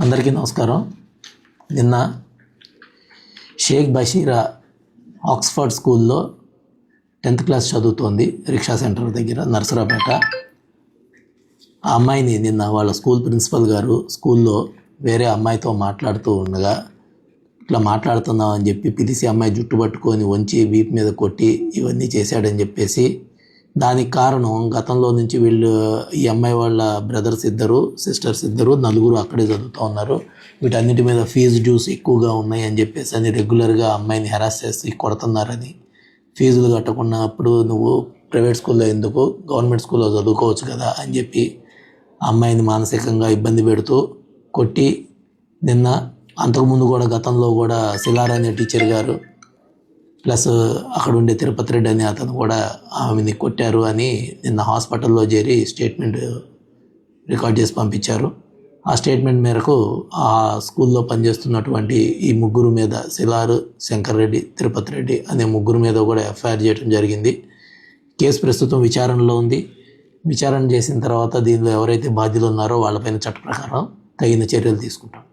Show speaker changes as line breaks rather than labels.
అందరికీ నమస్కారం. నిన్న షేక్ బషీరా ఆక్స్ఫర్డ్ స్కూల్లో 10th క్లాస్ చదువుతోంది, రిక్షా సెంటర్ దగ్గర నరసరాపేట. ఆ అమ్మాయిని నిన్న వాళ్ళ స్కూల్ ప్రిన్సిపల్ గారు స్కూల్లో వేరే అమ్మాయితో మాట్లాడుతూ ఉండగా ఇట్లా మాట్లాడుతున్నాం అని చెప్పి పిలిచి అమ్మాయి జుట్టు పట్టుకొని వంచి వీపు మీద కొట్టి ఇవన్నీ చేశాడని చెప్పేసి, దానికి కారణం గతంలో నుంచి ఈ అమ్మాయి వాళ్ళ బ్రదర్స్ ఇద్దరు, సిస్టర్స్ ఇద్దరు, నలుగురు అక్కడే చదువుతూ ఉన్నారు. వీటన్నిటి మీద ఫీజు డ్యూస్ ఎక్కువగా ఉన్నాయి అని చెప్పేసి అని రెగ్యులర్గా అమ్మాయిని హెరాస్ చేసి కొడుతున్నారని, ఫీజులు కట్టకున్నప్పుడు నువ్వు ప్రైవేట్ స్కూల్లో ఎందుకు, గవర్నమెంట్ స్కూల్లో చదువుకోవచ్చు కదా అని చెప్పి అమ్మాయిని మానసికంగా ఇబ్బంది పెడుతూ కొట్టి, నిన్న అంతకుముందు కూడా గతంలో కూడా శిలార్ అనే టీచర్ గారు ప్లస్ అక్కడ ఉండే తిరుపతి రెడ్డి అనే అతను కూడా ఆమెని కొట్టారు అని నిన్న హాస్పిటల్లో చేరి స్టేట్మెంట్ రికార్డ్ చేసి పంపించారు. ఆ స్టేట్మెంట్ మేరకు ఆ స్కూల్లో పనిచేస్తున్నటువంటి ఈ ముగ్గురు మీద, శిలారు, శంకర్ రెడ్డి, తిరుపతి రెడ్డి అనే ముగ్గురు మీద కూడా ఎఫ్ఐఆర్ చేయడం జరిగింది. కేసు ప్రస్తుతం విచారణలో ఉంది. విచారణ చేసిన తర్వాత దీనిలో ఎవరైతే బాధ్యులు ఉన్నారో వాళ్ళపైన చట్ట ప్రకారం తగిన చర్యలు తీసుకుంటాం.